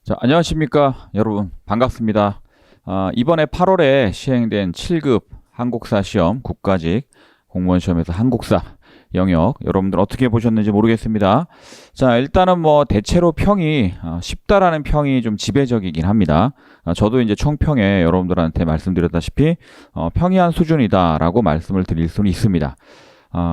자, 안녕하십니까 여러분, 반갑습니다. 이번에 8월에 시행된 7급 한국사 시험 국가직 공무원 시험에서 한국사 영역 여러분들 어떻게 보셨는지 모르겠습니다. 자, 일단은 뭐 대체로 평이 쉽다라는 평이 좀 지배적이긴 합니다. 저도 이제 총평에 여러분들한테 말씀드렸다시피 평이한 수준이다라고 말씀을 드릴 수는 있습니다.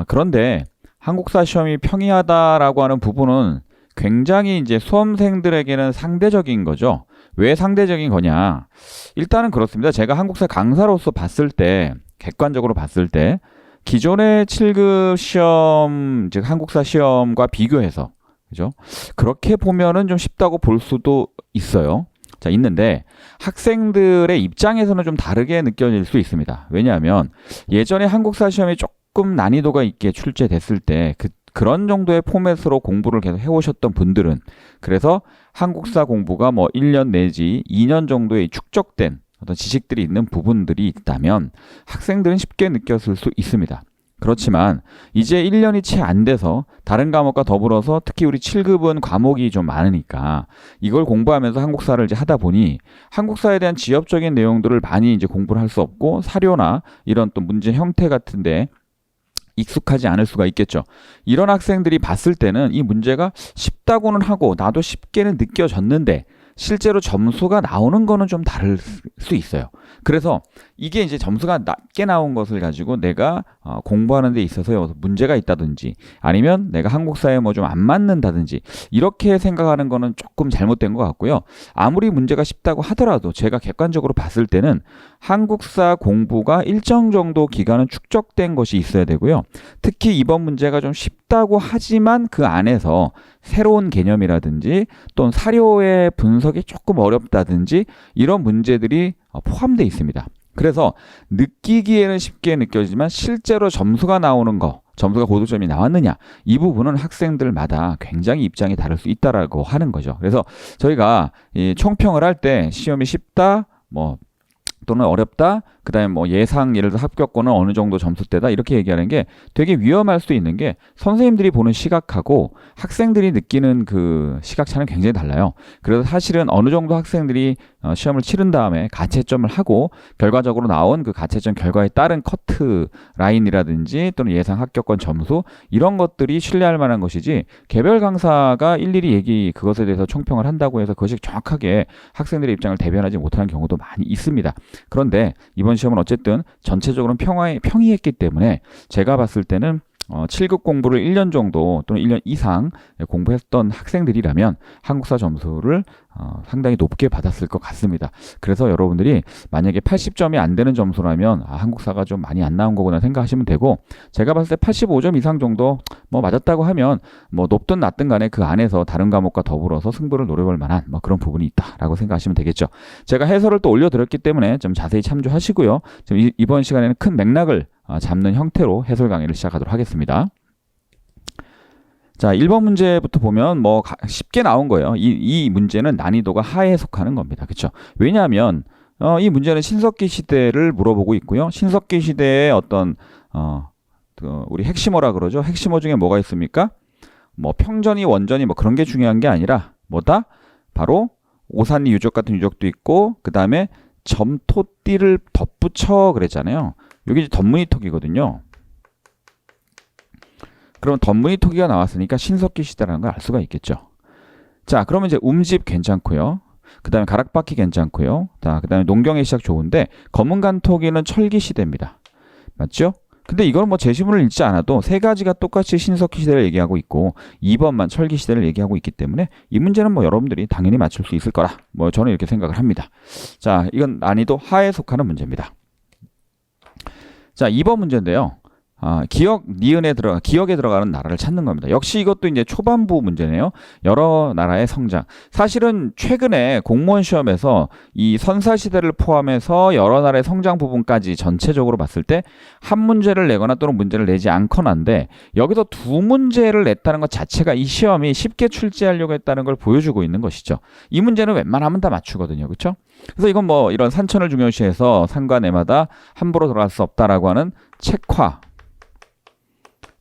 그런데 한국사 시험이 평이하다라고 하는 부분은 굉장히 이제 수험생들에게는 상대적인 거죠. 왜 상대적인 거냐? 일단은 그렇습니다. 제가 한국사 강사로서 봤을 때, 객관적으로 봤을 때, 기존의 7급 시험, 즉 한국사 시험과 비교해서, 그죠? 그렇게 보면은 좀 쉽다고 볼 수도 있어요. 자, 있는데 학생들의 입장에서는 좀 다르게 느껴질 수 있습니다. 왜냐하면 예전에 한국사 시험이 조금 난이도가 있게 출제됐을 때 그런 정도의 포맷으로 공부를 계속 해오셨던 분들은 그래서 한국사 공부가 뭐 1년 내지 2년 정도의 축적된 어떤 지식들이 있는 부분들이 있다면 학생들은 쉽게 느꼈을 수 있습니다. 그렇지만 이제 1년이 채 안 돼서 다른 과목과 더불어서 특히 우리 7급은 과목이 좀 많으니까 이걸 공부하면서 한국사를 이제 하다 보니 한국사에 대한 지엽적인 내용들을 많이 이제 공부를 할 수 없고 사료나 이런 또 문제 형태 같은데 익숙하지 않을 수가 있겠죠. 이런 학생들이 봤을 때는 이 문제가 쉽다고는 하고 나도 쉽게는 느껴졌는데 실제로 점수가 나오는 거는 좀 다를 수 있어요. 그래서 이게 이제 점수가 낮게 나온 것을 가지고 내가 공부하는 데 있어서 문제가 있다든지 아니면 내가 한국사에 뭐 좀 안 맞는다든지 이렇게 생각하는 거는 조금 잘못된 것 같고요. 아무리 문제가 쉽다고 하더라도 제가 객관적으로 봤을 때는 한국사 공부가 일정 정도 기간은 축적된 것이 있어야 되고요. 특히 이번 문제가 좀 쉽다고 하지만 그 안에서 새로운 개념이라든지 또는 사료의 분석이 조금 어렵다든지 이런 문제들이 포함되어 있습니다. 그래서 느끼기에는 쉽게 느껴지지만 실제로 점수가 나오는 거, 점수가 고득점이 나왔느냐 이 부분은 학생들마다 굉장히 입장이 다를 수 있다라고 하는 거죠. 그래서 저희가 이 총평을 할 때 시험이 쉽다, 뭐 또는 어렵다, 그 다음에 뭐 예상 예를 들어 합격권은 어느 정도 점수대다 이렇게 얘기하는 게 되게 위험할 수 있는 게 선생님들이 보는 시각하고 학생들이 느끼는 그 시각차는 굉장히 달라요. 그래서 사실은 어느 정도 학생들이 시험을 치른 다음에 가채점을 하고 결과적으로 나온 그 가채점 결과에 따른 커트 라인이라든지 또는 예상 합격권 점수 이런 것들이 신뢰할 만한 것이지 개별 강사가 일일이 그것에 대해서 총평을 한다고 해서 그것이 정확하게 학생들의 입장을 대변하지 못하는 경우도 많이 있습니다. 그런데 이번 시험은 어쨌든 전체적으로 평이했기 때문에 제가 봤을 때는 7급 공부를 1년 정도 또는 1년 이상 공부했던 학생들이라면 한국사 점수를 상당히 높게 받았을 것 같습니다. 그래서 여러분들이 만약에 80점이 안 되는 점수라면 한국사가 좀 많이 안 나온 거구나 생각하시면 되고 제가 봤을 때 85점 이상 정도 뭐 맞았다고 하면 뭐 높든 낮든 간에 그 안에서 다른 과목과 더불어서 승부를 노려볼 만한 뭐 그런 부분이 있다라고 생각하시면 되겠죠. 제가 해설을 또 올려드렸기 때문에 좀 자세히 참조하시고요. 지금 이번 시간에는 큰 맥락을 잡는 형태로 해설 강의를 시작하도록 하겠습니다. 자, 1번 문제부터 보면 뭐 쉽게 나온 거예요. 이 문제는 난이도가 하에 속하는 겁니다. 그렇죠? 왜냐하면 이 문제는 신석기 시대를 물어보고 있고요. 신석기 시대의 어떤 우리 핵심어라 그러죠. 핵심어 중에 뭐가 있습니까? 뭐 평전이 원전이 뭐 그런 게 중요한 게 아니라 뭐다? 바로 오산리 유적 같은 유적도 있고 그 다음에 점토띠를 덧붙여 그랬잖아요. 여기 이제 덧무늬토기거든요. 그럼 덧무늬토기가 나왔으니까 신석기 시대라는 걸 알 수가 있겠죠. 자, 그러면 이제 움집 괜찮고요. 그 다음에 가락바퀴 괜찮고요. 그 다음에 농경의 시작 좋은데 검은간토기는 철기 시대입니다. 맞죠? 근데 이걸 뭐 제시문을 읽지 않아도 세 가지가 똑같이 신석기 시대를 얘기하고 있고 2번만 철기 시대를 얘기하고 있기 때문에 이 문제는 뭐 여러분들이 당연히 맞출 수 있을 거라 뭐 저는 이렇게 생각을 합니다. 자, 이건 난이도 하에 속하는 문제입니다. 자, 2번 문제인데요. 기억에 들어가는 나라를 찾는 겁니다. 역시 이것도 이제 초반부 문제네요. 여러 나라의 성장. 사실은 최근에 공무원 시험에서 이 선사시대를 포함해서 여러 나라의 성장 부분까지 전체적으로 봤을 때 한 문제를 내거나 또는 문제를 내지 않거나인데 여기서 두 문제를 냈다는 것 자체가 이 시험이 쉽게 출제하려고 했다는 걸 보여주고 있는 것이죠. 이 문제는 웬만하면 다 맞추거든요. 그렇죠? 그래서 이건 뭐 이런 산천을 중요시해서 산과 내마다 함부로 들어갈 수 없다라고 하는 책화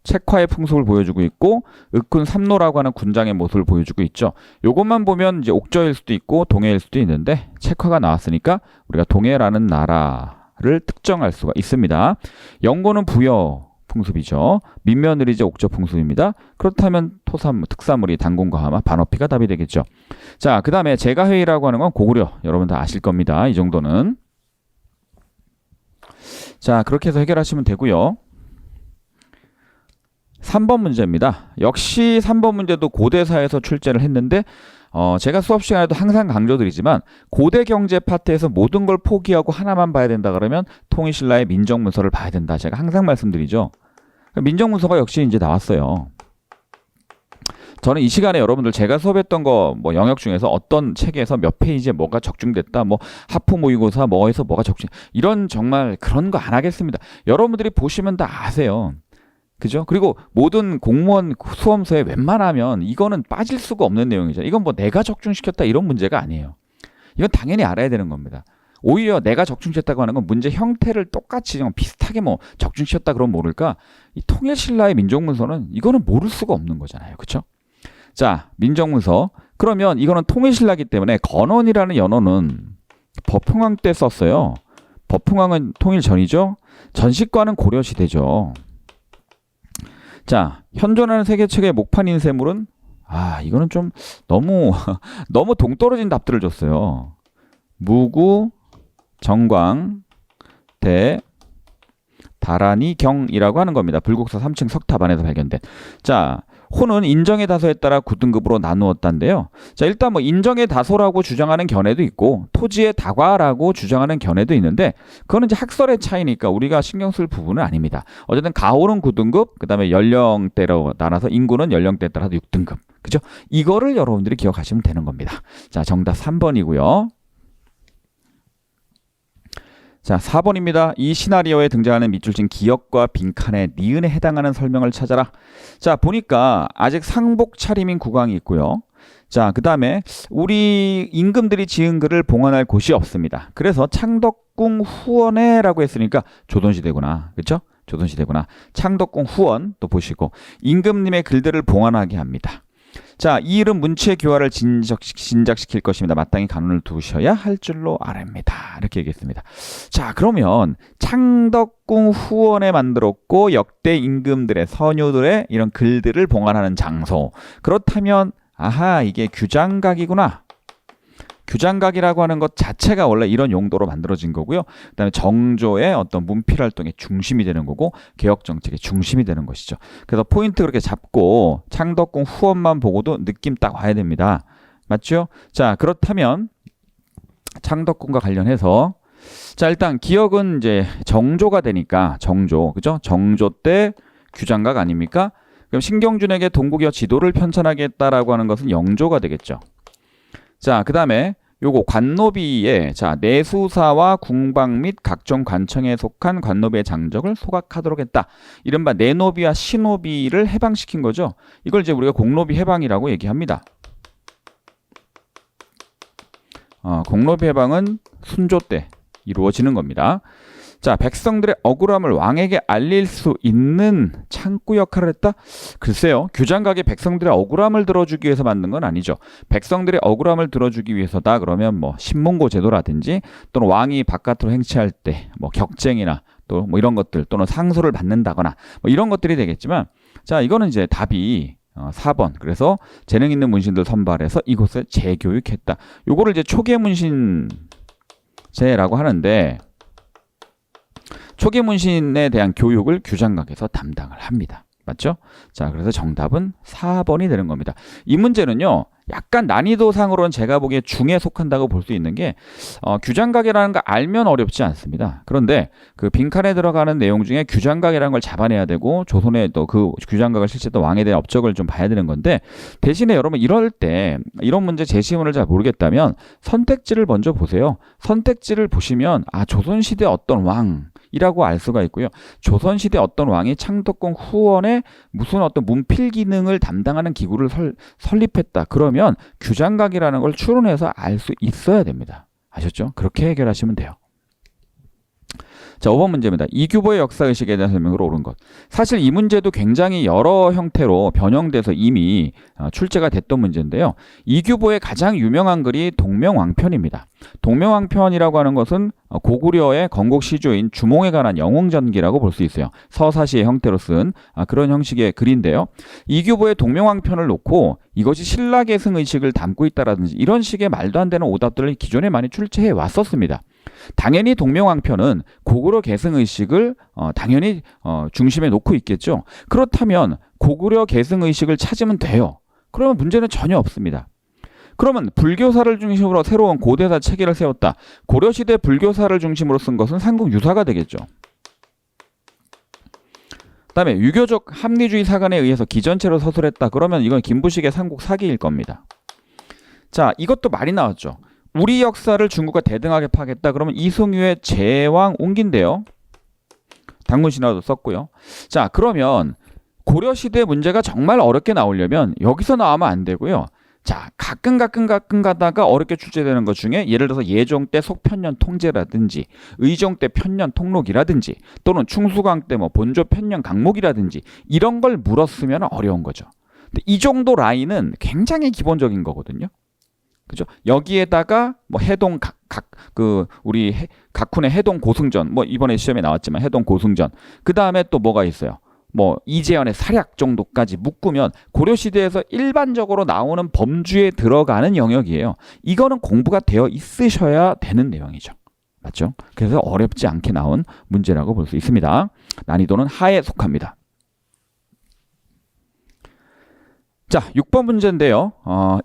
책화의 풍습을 보여주고 있고 윽훈 삼노라고 하는 군장의 모습을 보여주고 있죠. 요것만 보면 이제 옥저일 수도 있고 동해일 수도 있는데 책화가 나왔으니까 우리가 동해라는 나라를 특정할 수가 있습니다. 영고는 부여 풍습이죠. 민며느리제 옥저 풍습입니다. 그렇다면 토산 특사물이 단군과 하마 반어피가 답이 되겠죠. 자, 그 다음에 제가회의라고 하는 건 고구려. 여러분 다 아실 겁니다. 이 정도는. 자, 그렇게 해서 해결하시면 되고요. 3번 문제입니다. 역시 3번 문제도 고대사에서 출제를 했는데 제가 수업 시간에도 항상 강조드리지만 고대 경제 파트에서 모든 걸 포기하고 하나만 봐야 된다 그러면 통일신라의 민정문서를 봐야 된다. 제가 항상 말씀드리죠. 민정문서가 역시 이제 나왔어요. 저는 이 시간에 여러분들 제가 수업했던 거 뭐 영역 중에서 어떤 책에서 몇 페이지에 뭐가 적중됐다, 뭐 하프 모의고사 뭐에서 뭐가 적중, 이런 정말 그런 거 안 하겠습니다. 여러분들이 보시면 다 아세요. 그죠? 그리고 모든 공무원 수험서에 웬만하면 이거는 빠질 수가 없는 내용이죠. 이건 뭐 내가 적중시켰다 이런 문제가 아니에요. 이건 당연히 알아야 되는 겁니다. 오히려 내가 적중시켰다고 하는 건 문제 형태를 똑같이 비슷하게 뭐 적중시켰다 그러면 모를까? 이 통일신라의 민정문서는 이거는 모를 수가 없는 거잖아요. 그렇죠? 자, 민정문서. 그러면 이거는 통일신라기 때문에 건원이라는 연호는 법흥왕 때 썼어요. 법흥왕은 통일 전이죠. 전식과는 고려시대죠. 자, 현존하는 세계책의 목판 인쇄물은 이거는 좀 너무 동떨어진 답들을 줬어요. 무구, 정광, 대, 다란이, 경이라고 하는 겁니다. 불국사 3층 석탑 안에서 발견된. 자, 호는 인정의 다소에 따라 9등급으로 나누었다는데요. 자, 일단 뭐 인정의 다소라고 주장하는 견해도 있고 토지의 다과라고 주장하는 견해도 있는데 그거는 이제 학설의 차이니까 우리가 신경 쓸 부분은 아닙니다. 어쨌든 가호는 9등급, 그다음에 연령대로 나눠서 인구는 연령대에 따라서 6등급. 그죠? 이거를 여러분들이 기억하시면 되는 겁니다. 자, 정답 3번이고요. 자, 4번입니다. 이 시나리오에 등장하는 밑줄 친 기역과 빈칸의 니은에 해당하는 설명을 찾아라. 자, 보니까 아직 상복 차림인 구강이 있고요. 자, 그 다음에 우리 임금들이 지은 글을 봉헌할 곳이 없습니다. 그래서 창덕궁 후원에라고 했으니까 조선시대구나. 그렇죠? 조선시대구나. 창덕궁 후원 또 보시고 임금님의 글들을 봉헌하게 합니다. 자, 이 일은 문치의 교화를 진작시킬 것입니다. 마땅히 간언을 두셔야 할 줄로 아랍니다. 이렇게 얘기했습니다. 자, 그러면 창덕궁 후원에 만들었고 역대 임금들의 선조들의 이런 글들을 봉헌하는 장소. 그렇다면 이게 규장각이구나. 규장각이라고 하는 것 자체가 원래 이런 용도로 만들어진 거고요. 그다음에 정조의 어떤 문필 활동의 중심이 되는 거고 개혁 정책의 중심이 되는 것이죠. 그래서 포인트 그렇게 잡고 창덕궁 후원만 보고도 느낌 딱 와야 됩니다. 맞죠? 자, 그렇다면 창덕궁과 관련해서 자, 일단 기억은 이제 정조가 되니까 정조, 그죠? 정조 때 규장각 아닙니까? 그럼 신경준에게 동국여 지도를 편찬하게 했다라고 하는 것은 영조가 되겠죠. 자, 그 다음에 요거 관노비의 자 내수사와 궁방 및 각종 관청에 속한 관노비의 장적을 소각하도록 했다. 이른바 내노비와 시노비를 해방시킨 거죠. 이걸 이제 우리가 공노비 해방이라고 얘기합니다. 공노비 해방은 순조 때 이루어지는 겁니다. 자, 백성들의 억울함을 왕에게 알릴 수 있는 창구 역할을 했다? 글쎄요. 규장각이 백성들의 억울함을 들어주기 위해서 만든 건 아니죠. 백성들의 억울함을 들어주기 위해서다 그러면 뭐 신문고 제도라든지 또는 왕이 바깥으로 행치할 때 뭐 격쟁이나 또 뭐 이런 것들 또는 상소를 받는다거나 뭐 이런 것들이 되겠지만 자, 이거는 이제 답이 4번. 그래서 재능 있는 문신들 선발해서 이곳에 재교육했다. 요거를 이제 초계 문신제라고 하는데 초계 문신에 대한 교육을 규장각에서 담당을 합니다. 맞죠? 자, 그래서 정답은 4번이 되는 겁니다. 이 문제는요. 약간 난이도상으로는 제가 보기에 중에 속한다고 볼 수 있는 게 규장각이라는 거 알면 어렵지 않습니다. 그런데 그 빈칸에 들어가는 내용 중에 규장각이라는 걸 잡아내야 되고 조선의 또 그 규장각을 실시했던 왕에 대한 업적을 좀 봐야 되는 건데 대신에 여러분 이럴 때 이런 문제 제시문을 잘 모르겠다면 선택지를 먼저 보세요. 선택지를 보시면 조선시대 어떤 왕이라고 알 수가 있고요. 조선시대 어떤 왕이 창덕궁 후원에 무슨 어떤 문필 기능을 담당하는 기구를 설립했다. 그러면 규장각이라는 걸 추론해서 알 수 있어야 됩니다. 아셨죠? 그렇게 해결하시면 돼요. 자, 5번 문제입니다. 이규보의 역사의식에 대한 설명으로 옳은 것. 사실 이 문제도 굉장히 여러 형태로 변형돼서 이미 출제가 됐던 문제인데요. 이규보의 가장 유명한 글이 동명왕편입니다. 동명왕편이라고 하는 것은 고구려의 건국 시조인 주몽에 관한 영웅전기라고 볼 수 있어요. 서사시의 형태로 쓴 그런 형식의 글인데요. 이규보의 동명왕편을 놓고 이것이 신라 계승의식을 담고 있다라든지 이런 식의 말도 안 되는 오답들을 기존에 많이 출제해 왔었습니다. 당연히 동명왕편은 고구려 계승의식을 당연히 중심에 놓고 있겠죠. 그렇다면 고구려 계승의식을 찾으면 돼요. 그러면 문제는 전혀 없습니다. 그러면 불교사를 중심으로 새로운 고대사 체계를 세웠다. 고려시대 불교사를 중심으로 쓴 것은 삼국유사가 되겠죠. 그 다음에 유교적 합리주의 사관에 의해서 기전체로 서술했다. 그러면 이건 김부식의 삼국사기일 겁니다. 자, 이것도 말이 나왔죠. 우리 역사를 중국과 대등하게 파겠다. 그러면 이승유의 제왕 옹기인데요. 당문신화도 썼고요. 자, 그러면 고려시대 문제가 정말 어렵게 나오려면 여기서 나오면 안 되고요. 자, 가끔 가다가 어렵게 출제되는 것 중에 예를 들어서 예종 때 속편년 통제라든지 의종 때 편년 통록이라든지 또는 충수광 때 뭐 본조 편년 강목이라든지 이런 걸 물었으면 어려운 거죠. 근데 이 정도 라인은 굉장히 기본적인 거거든요. 그죠? 여기에다가 뭐 해동 우리 각훈의 해동 고승전 뭐 이번에 시험에 나왔지만 해동 고승전 그 다음에 또 뭐가 있어요? 뭐 이재현의 사략 정도까지 묶으면 고려시대에서 일반적으로 나오는 범주에 들어가는 영역이에요. 이거는 공부가 되어 있으셔야 되는 내용이죠. 맞죠? 그래서 어렵지 않게 나온 문제라고 볼 수 있습니다. 난이도는 하에 속합니다. 자, 6번 문제인데요.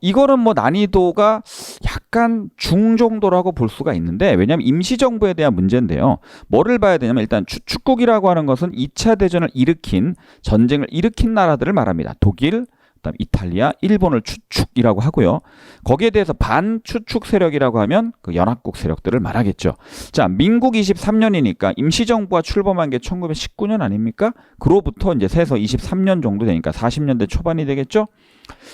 이거는 뭐 난이도가 약간 중정도라고 볼 수가 있는데 왜냐하면 임시정부에 대한 문제인데요. 뭐를 봐야 되냐면 일단 축국이라고 하는 것은 2차 대전을 일으킨 전쟁을 일으킨 나라들을 말합니다. 독일, 그다음 이탈리아, 일본을 추축이라고 하고요. 거기에 대해서 반추축 세력이라고 하면 그 연합국 세력들을 말하겠죠. 자, 민국 23년이니까 임시정부가 출범한 게 1919년 아닙니까? 그로부터 이제 세서 23년 정도 되니까 40년대 초반이 되겠죠.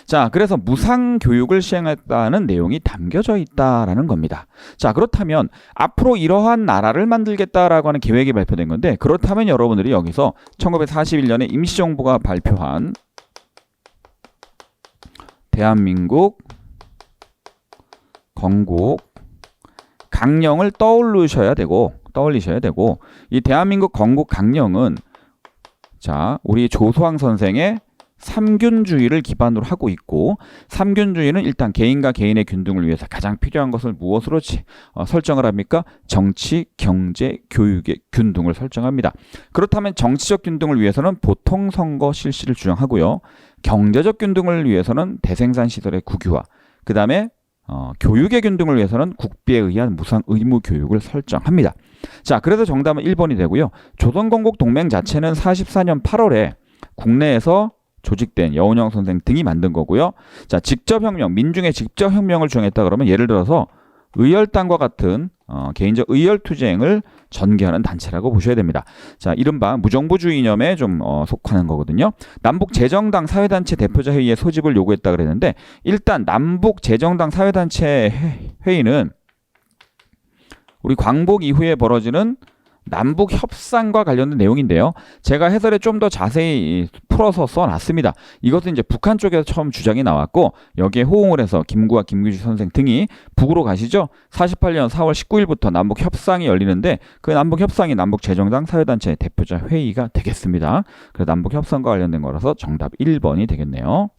자, 그래서 무상교육을 시행했다는 내용이 담겨져 있다라는 겁니다. 자, 그렇다면 앞으로 이러한 나라를 만들겠다라고 하는 계획이 발표된 건데 그렇다면 여러분들이 여기서 1941년에 임시정부가 발표한 대한민국 건국 강령을 떠올리셔야 되고 이 대한민국 건국 강령은 자, 우리 조소왕 선생의 삼균주의를 기반으로 하고 있고 삼균주의는 일단 개인과 개인의 균등을 위해서 가장 필요한 것을 무엇으로 설정을 합니까? 정치, 경제, 교육의 균등을 설정합니다. 그렇다면 정치적 균등을 위해서는 보통선거 실시를 주장하고요. 경제적 균등을 위해서는 대생산 시설의 국유화, 그 다음에 교육의 균등을 위해서는 국비에 의한 무상 의무 교육을 설정합니다. 자, 그래서 정답은 1번이 되고요. 조선건국 동맹 자체는 44년 8월에 국내에서 조직된 여운형 선생 등이 만든 거고요. 자, 직접혁명, 민중의 직접혁명을 주장했다 그러면 예를 들어서 의열당과 같은 개인적 의열투쟁을 전개하는 단체라고 보셔야 됩니다. 자, 이른바 무정부주의 이념에 좀 속하는 거거든요. 남북재정당 사회단체 대표자 회의의 소집을 요구했다 그랬는데 일단 남북재정당 사회단체 회의는 우리 광복 이후에 벌어지는 남북 협상과 관련된 내용인데요. 제가 해설에 좀 더 자세히 풀어서 써놨습니다. 이것은 이제 북한 쪽에서 처음 주장이 나왔고 여기에 호응을 해서 김구와 김규주 선생 등이 북으로 가시죠. 48년 4월 19일부터 남북 협상이 열리는데 그 남북 협상이 남북재정당 사회단체 대표자 회의가 되겠습니다. 그래서 남북 협상과 관련된 거라서 정답 1번이 되겠네요.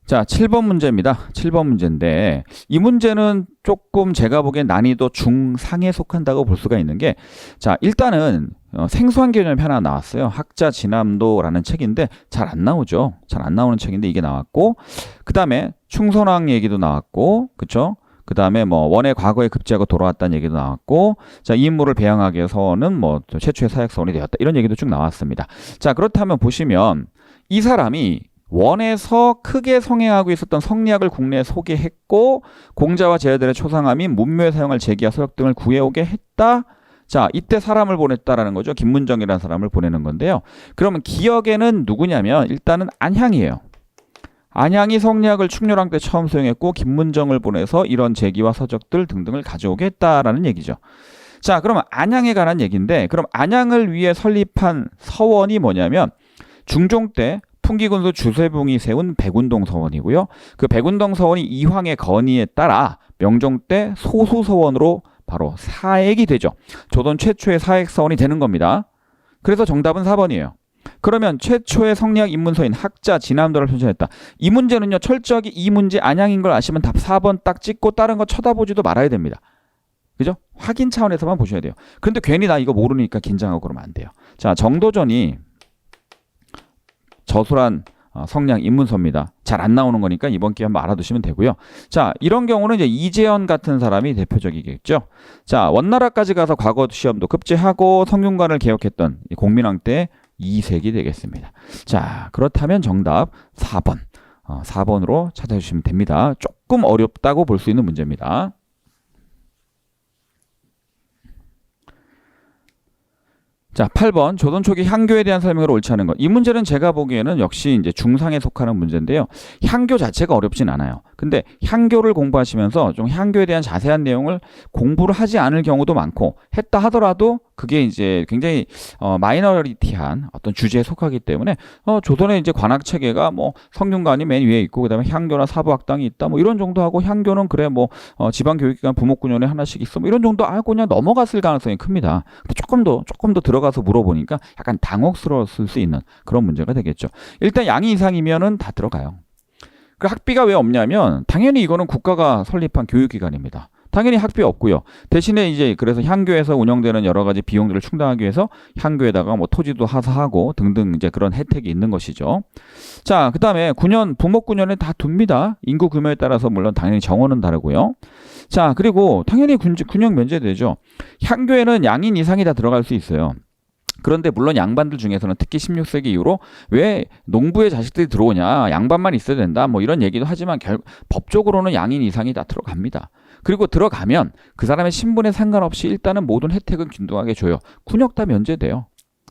자, 7번 문제입니다. 7번 문제인데 이 문제는 조금 제가 보기엔 난이도 중상에 속한다고 볼 수가 있는 게 자, 일단은 생소한 개념이 하나 나왔어요. 학자 진암도라는 책인데 잘 안 나오죠. 잘 안 나오는 책인데 이게 나왔고 그 다음에 충선왕 얘기도 나왔고 그쵸? 그 다음에 뭐 원의 과거에 급제하고 돌아왔다는 얘기도 나왔고 자, 이 인물을 배양하기 위해서는 뭐 최초의 사역서원이 되었다 이런 얘기도 쭉 나왔습니다. 자, 그렇다면 보시면 이 사람이 원에서 크게 성행하고 있었던 성리학을 국내에 소개했고 공자와 제자들의 초상화 및 문묘에 사용할 제기와 서역 등을 구해오게 했다. 자, 이때 사람을 보냈다라는 거죠. 김문정이라는 사람을 보내는 건데요. 그러면 기억에는 누구냐면 일단은 안향이에요. 안양이 성리학을 충렬왕 때 처음 소용했고 김문정을 보내서 이런 제기와 서적들 등등을 가져오게 했다라는 얘기죠. 자, 그러면 안양에 관한 얘기인데, 그럼 안양을 위해 설립한 서원이 뭐냐면 중종 때 풍기군수 주세붕이 세운 백운동 서원이고요. 그 백운동 서원이 이황의 건의에 따라 명종 때 소수서원으로 바로 사액이 되죠. 조선 최초의 사액 서원이 되는 겁니다. 그래서 정답은 4번이에요. 그러면 최초의 성리학 입문서인 학자 진암도를 편찬했다. 이 문제는요, 철저하게 이 문제 안양인 걸 아시면 답 4번 딱 찍고 다른 거 쳐다보지도 말아야 됩니다. 그죠? 확인 차원에서만 보셔야 돼요. 그런데 괜히 나 이거 모르니까 긴장하고 그러면 안 돼요. 자, 정도전이 저술한 성리학 입문서입니다. 잘 안 나오는 거니까 이번 기회에 한번 알아두시면 되고요. 자, 이런 경우는 이제 이재현 같은 사람이 대표적이겠죠. 자, 원나라까지 가서 과거 시험도 급제하고 성균관을 개혁했던 공민왕 때 이색이 되겠습니다. 자, 그렇다면 정답 4번. 4번으로 찾아주시면 됩니다. 조금 어렵다고 볼 수 있는 문제입니다. 자, 8번 조선 초기 향교에 대한 설명을 옳지 않은 것. 이 문제는 제가 보기에는 역시 이제 중상에 속하는 문제인데요. 향교 자체가 어렵진 않아요. 근데 향교를 공부하시면서 좀 향교에 대한 자세한 내용을 공부를 하지 않을 경우도 많고, 했다 하더라도 그게 이제 굉장히 마이너리티한 어떤 주제에 속하기 때문에 조선의 이제 관학 체계가 뭐 성균관이 맨 위에 있고 그다음에 향교나 사부학당이 있다 뭐 이런 정도 하고, 향교는 그래 뭐 지방교육기관 부목군원에 하나씩 있어 뭐 이런 정도 알고 그냥 넘어갔을 가능성이 큽니다. 근데 조금 더 들어가서 물어보니까 약간 당혹스러웠을 수 있는 그런 문제가 되겠죠. 일단 양이 이상이면은 다 들어가요. 그 학비가 왜 없냐면 당연히 이거는 국가가 설립한 교육기관입니다. 당연히 학비 없고요. 대신에 이제 그래서 향교에서 운영되는 여러 가지 비용들을 충당하기 위해서 향교에다가 뭐 토지도 하사하고 등등 이제 그런 혜택이 있는 것이죠. 자, 그다음에 부목군원에 다 둡니다. 인구 규모에 따라서 물론 당연히 정원은 다르고요. 자, 그리고 당연히 군역 면제되죠. 향교에는 양인 이상이 다 들어갈 수 있어요. 그런데 물론 양반들 중에서는 특히 16세기 이후로 왜 농부의 자식들이 들어오냐, 양반만 있어야 된다 뭐 이런 얘기도 하지만 법적으로는 양인 이상이 다 들어갑니다. 그리고 들어가면 그 사람의 신분에 상관없이 일단은 모든 혜택은 균등하게 줘요. 군역 다 면제돼요.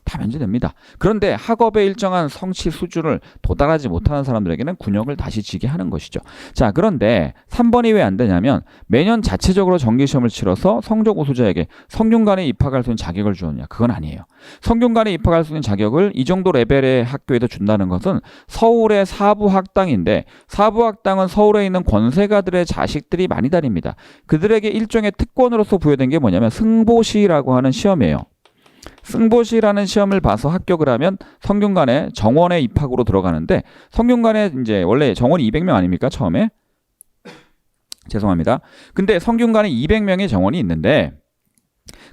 다 면제됩니다. 그런데 학업의 일정한 성취 수준을 도달하지 못하는 사람들에게는 군역을 다시 지게 하는 것이죠. 자, 그런데 3번이 왜 안 되냐면 매년 자체적으로 정기시험을 치러서 성적 우수자에게 성균관에 입학할 수 있는 자격을 주느냐, 그건 아니에요. 성균관에 입학할 수 있는 자격을 이 정도 레벨의 학교에도 준다는 것은 서울의 사부학당인데, 사부학당은 서울에 있는 권세가들의 자식들이 많이 다닙니다. 그들에게 일종의 특권으로서 부여된 게 뭐냐면 승보시라고 하는 시험이에요. 승보시라는 시험을 봐서 합격을 하면 성균관에 정원에 입학으로 들어가는데, 성균관에 이제 원래 정원이 200명 아닙니까? 처음에? 죄송합니다. 근데 성균관에 200명의 정원이 있는데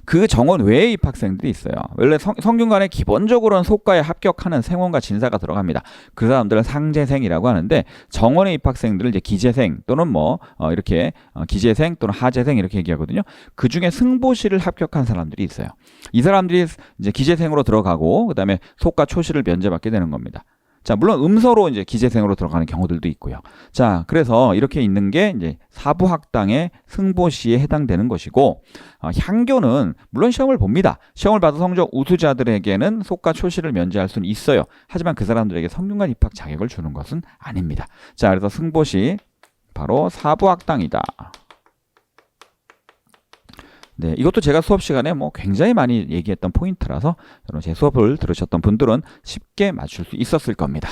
그 정원 외에 입학생들이 있어요. 원래 성균관에 기본적으로는 속과에 합격하는 생원과 진사가 들어갑니다. 그 사람들은 상재생이라고 하는데, 정원의 입학생들을 이제 기재생 또는 이렇게 기재생 또는 하재생 이렇게 얘기하거든요. 그 중에 승보시를 합격한 사람들이 있어요. 이 사람들이 이제 기재생으로 들어가고 그다음에 속과 초시를 면제받게 되는 겁니다. 자, 물론 음서로 이제 기재생으로 들어가는 경우들도 있고요. 자, 그래서 이렇게 있는 게 이제 사부학당의 승보시에 해당되는 것이고, 향교는 물론 시험을 봅니다. 시험을 봐서 성적 우수자들에게는 속과 초시를 면제할 수는 있어요. 하지만 그 사람들에게 성균관 입학 자격을 주는 것은 아닙니다. 자, 그래서 승보시 바로 사부학당이다. 네, 이것도 제가 수업 시간에 굉장히 많이 얘기했던 포인트라서 여러분 제 수업을 들으셨던 분들은 쉽게 맞출 수 있었을 겁니다.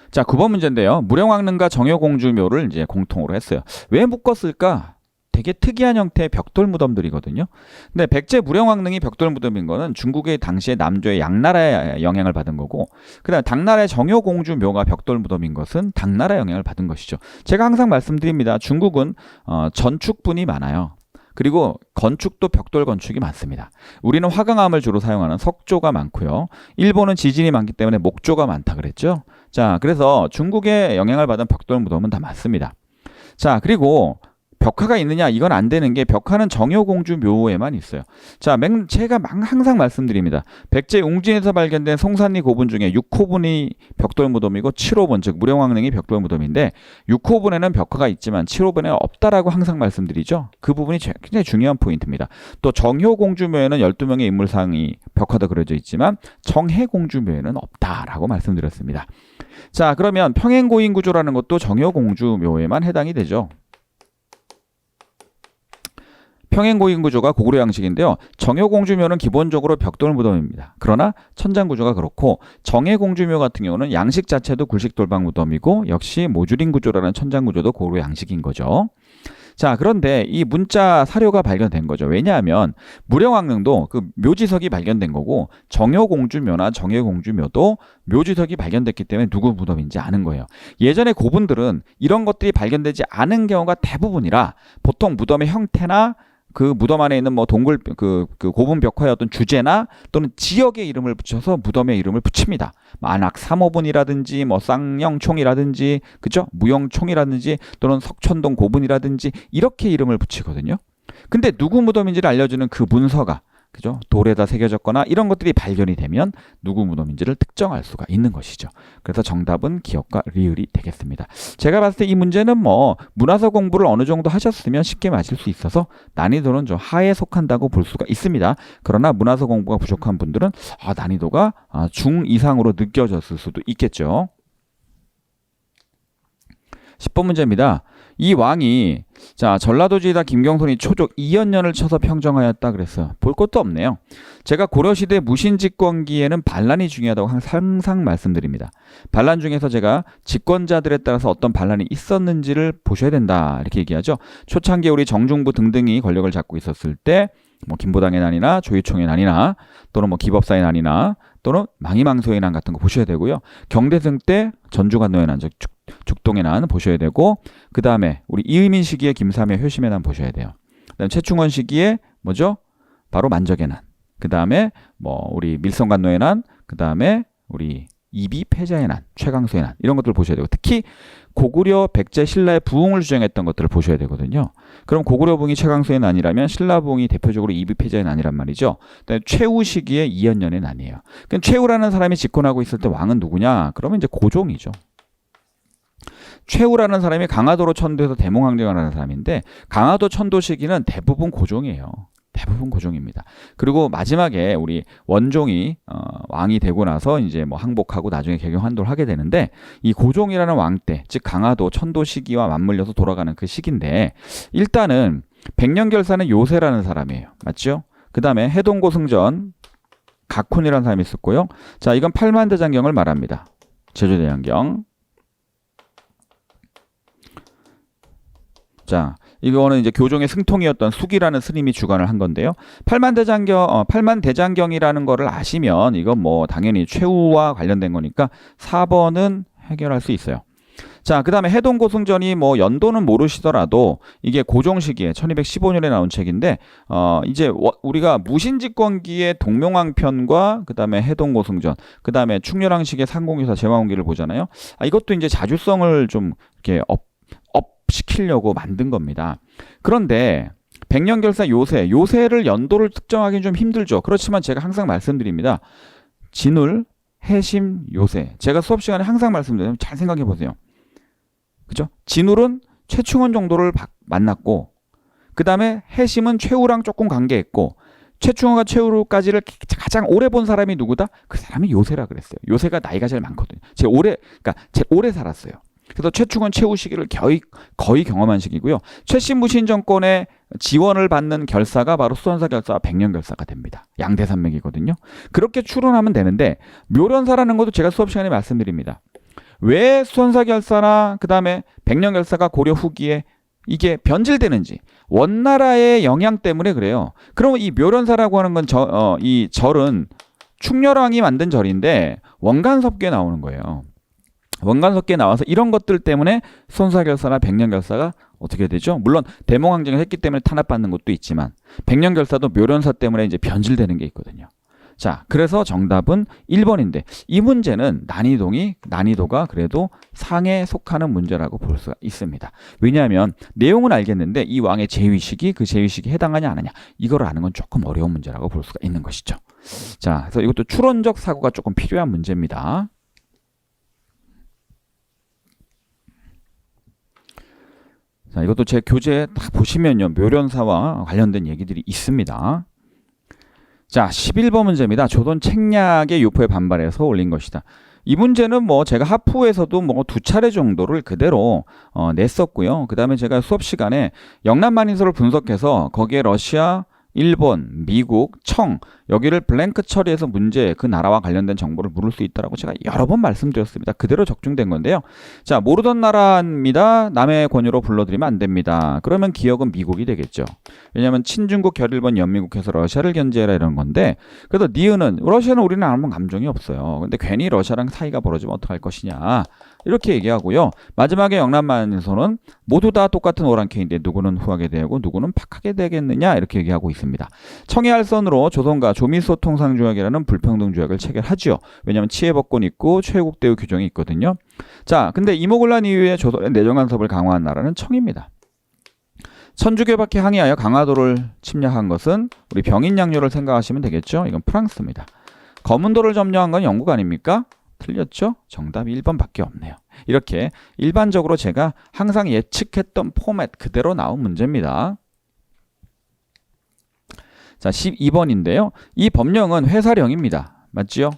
자, 9번 문제인데요. 무령왕릉과 정효공주묘를 이제 공통으로 했어요. 왜 묶었을까? 되게 특이한 형태의 벽돌 무덤들이거든요. 근데 백제 무령왕릉이 벽돌 무덤인 거는 중국의 당시에 남조의 양나라의 영향을 받은 거고, 그다음에 당나라의 정효공주묘가 벽돌 무덤인 것은 당나라의 영향을 받은 것이죠. 제가 항상 말씀드립니다. 중국은 전축분이 많아요. 그리고 건축도 벽돌 건축이 많습니다. 우리는 화강암을 주로 사용하는 석조가 많고요. 일본은 지진이 많기 때문에 목조가 많다 그랬죠. 자, 그래서 중국의 영향을 받은 벽돌 무덤은 다 많습니다. 자, 그리고 벽화가 있느냐? 이건 안 되는 게 벽화는 정효공주 묘에만 있어요. 자, 제가 항상 말씀드립니다. 백제 웅진에서 발견된 송산리 고분 중에 6호분이 벽돌 무덤이고 7호분, 즉 무령왕릉이 벽돌 무덤인데 6호분에는 벽화가 있지만 7호분에는 없다라고 항상 말씀드리죠. 그 부분이 굉장히 중요한 포인트입니다. 또 정효공주 묘에는 12명의 인물상이 벽화도 그려져 있지만 정혜공주 묘에는 없다라고 말씀드렸습니다. 자, 그러면 평행고인 구조라는 것도 정효공주 묘에만 해당이 되죠. 평행고인 구조가 고구려 양식인데요. 정효공주묘는 기본적으로 벽돌 무덤입니다. 그러나 천장구조가 그렇고 정혜공주묘 같은 경우는 양식 자체도 굴식돌방 무덤이고 역시 모듈인 구조라는 천장구조도 고구려 양식인 거죠. 자, 그런데 이 문자 사료가 발견된 거죠. 왜냐하면 무령왕릉도 그 묘지석이 발견된 거고 정효공주묘나 정혜공주묘도 묘지석이 발견됐기 때문에 누구 무덤인지 아는 거예요. 예전에 고분들은 이런 것들이 발견되지 않은 경우가 대부분이라 보통 무덤의 형태나 그 무덤 안에 있는 뭐 동굴 그 고분 벽화의 어떤 주제나 또는 지역의 이름을 붙여서 무덤의 이름을 붙입니다. 안악 3호분이라든지 뭐 쌍영총이라든지 그죠? 무영총이라든지 또는 석천동 고분이라든지 이렇게 이름을 붙이거든요. 근데 누구 무덤인지를 알려주는 그 문서가 그죠? 돌에다 새겨졌거나 이런 것들이 발견이 되면 누구 무덤인지를 특정할 수가 있는 것이죠. 그래서 정답은 기억과 리을이 되겠습니다. 제가 봤을 때 이 문제는 뭐 문화서 공부를 어느 정도 하셨으면 쉽게 맞을 수 있어서 난이도는 좀 하에 속한다고 볼 수가 있습니다. 그러나 문화서 공부가 부족한 분들은 난이도가 중 이상으로 느껴졌을 수도 있겠죠. 10번 문제입니다. 이 왕이 전라도지에다 김경손이 초족 2연년을 쳐서 평정하였다 그랬어요. 볼 것도 없네요. 제가 고려시대 무신집권기에는 반란이 중요하다고 항상 말씀드립니다. 반란 중에서 제가 집권자들에 따라서 어떤 반란이 있었는지를 보셔야 된다 이렇게 얘기하죠. 초창기에 우리 정중부 등등이 권력을 잡고 있었을 때 뭐 김보당의 난이나 조이총의 난이나 또는 뭐 기법사의 난이나 또는 망이망소의 난 같은 거 보셔야 되고요. 경대승 때 전주관노의 난, 즉 죽동의 난 보셔야 되고 그 다음에 우리 이의민 시기에 김삼의 효심의 난 보셔야 돼요. 그다음 최충원 시기에 뭐죠? 바로 만적의 난. 그 다음에 뭐 우리 밀성관노의 난. 그 다음에 우리 이비 패자의 난, 최강수의 난 이런 것들을 보셔야 되고 특히 고구려, 백제, 신라의 부흥을 주장했던 것들을 보셔야 되거든요. 그럼 고구려 부흥이 최강수의 난이라면 신라 부흥이 대표적으로 이비 패자의 난이란 말이죠. 그다음에 최우 시기에 이연년의 난이에요. 그럼 최우라는 사람이 집권하고 있을 때 왕은 누구냐? 그러면 이제 고종이죠. 최우라는 사람이 강화도로 천도에서 대몽항쟁을 하는 사람인데 강화도 천도 시기는 대부분 고종이에요. 대부분 고종입니다. 그리고 마지막에 우리 원종이 왕이 되고 나서 이제 뭐 항복하고 나중에 개경환도를 하게 되는데 이 고종이라는 왕 때, 즉 강화도 천도 시기와 맞물려서 돌아가는 그 시기인데 일단은 백년결사는 요새라는 사람이에요. 맞죠? 그 다음에 해동고승전 각훈이라는 사람이 있었고요. 자, 이건 팔만대장경을 말합니다. 제주대장경. 자, 이거는 이제 교종의 승통이었던 숙이라는 스님이 주관을 한 건데요. 팔만대장경이라는 거를 아시면 이건 뭐 당연히 최우와 관련된 거니까 4번은 해결할 수 있어요. 자, 그 다음에 해동고승전이 뭐 연도는 모르시더라도 이게 고종 시기에 1215년에 나온 책인데 이제 우리가 무신집권기의 동명왕편과 그 다음에 해동고승전, 그 다음에 충렬왕식의 상공유사 제왕기를 보잖아요. 이것도 이제 자주성을 좀 이렇게 시키려고 만든 겁니다. 그런데 백년결사 요새를 연도를 특정하기는 좀 힘들죠. 그렇지만 제가 항상 말씀드립니다. 진울, 해심, 요새. 제가 수업 시간에 항상 말씀드리면 잘 생각해 보세요. 그죠? 진울은 최충원 정도를 만났고 그 다음에 해심은 최우랑 조금 관계했고 최충원과 최우까지를 가장 오래 본 사람이 누구다? 그 사람이 요새라 그랬어요. 요새가 나이가 제일 많거든요. 제일 오래 살았어요. 그래서 최충원 최우 시기를 거의 경험한 시기고요. 최신무신 정권의 지원을 받는 결사가 바로 수원사 결사와 백년결사가 됩니다. 양대산맥이거든요. 그렇게 추론하면 되는데 묘련사라는 것도 제가 수업 시간에 말씀드립니다. 왜 수원사 결사나 그 다음에 백년결사가 고려 후기에 이게 변질되는지 원나라의 영향 때문에 그래요. 그럼 이 묘련사라고 하는 건 이 절은 충렬왕이 만든 절인데 원간섭기에 나오는 거예요. 원간섭기에 나와서 이런 것들 때문에 수원사결사나 백년결사가 어떻게 되죠? 물론 대몽항쟁을 했기 때문에 탄압받는 것도 있지만 백년결사도 묘련사 때문에 이제 변질되는 게 있거든요. 자, 그래서 정답은 1번인데 이 문제는 난이도가 그래도 상에 속하는 문제라고 볼 수가 있습니다. 왜냐하면 내용은 알겠는데 이 왕의 제위식이 그 제위식에 해당하냐 안 하냐 이걸 아는 건 조금 어려운 문제라고 볼 수가 있는 것이죠. 자, 그래서 이것도 추론적 사고가 조금 필요한 문제입니다. 자, 이것도 제 교재에 딱 보시면요. 묘련사와 관련된 얘기들이 있습니다. 자, 11번 문제입니다. 조선 책략의 유포에 반발해서 올린 것이다. 이 문제는 뭐 제가 하프에서도 뭐 2차례 정도를 그대로 냈었고요. 그 다음에 제가 수업 시간에 영남만인서를 분석해서 거기에 러시아, 일본, 미국, 청 여기를 블랭크 처리해서 문제 그 나라와 관련된 정보를 물을 수 있다라고 제가 여러 번 말씀드렸습니다. 그대로 적중된 건데요. 자, 모르던 나라입니다. 남의 권유로 불러드리면 안 됩니다. 그러면 기억은 미국이 되겠죠. 왜냐하면 친중국 결일본 연미국해서 러시아를 견제해라 이런 건데 그래서 니은은 러시아는 우리는 아무 감정이 없어요. 근데 괜히 러시아랑 사이가 벌어지면 어떡할 것이냐 이렇게 얘기하고요. 마지막에 영남만에서는 모두 다 똑같은 오랑캐인데 누구는 후하게 되고 누구는 박하게 되겠느냐 이렇게 얘기하고 있습니다. 청해할선으로 조선과 조미소 통상조약이라는 불평등 조약을 체결하죠. 왜냐하면 치해법권 있고 최국대우 규정이 있거든요. 자, 근데 이모군란 이후에 조선의 내정 간섭을 강화한 나라는 청입니다. 천주교밖에 항의하여 강화도를 침략한 것은 우리 병인양요를 생각하시면 되겠죠. 이건 프랑스입니다. 검은도를 점령한 건 영국 아닙니까? 틀렸죠? 정답이 1번밖에 없네요. 이렇게 일반적으로 제가 항상 예측했던 포맷 그대로 나온 문제입니다. 자, 12번인데요. 이 법령은 회사령입니다. 맞지요?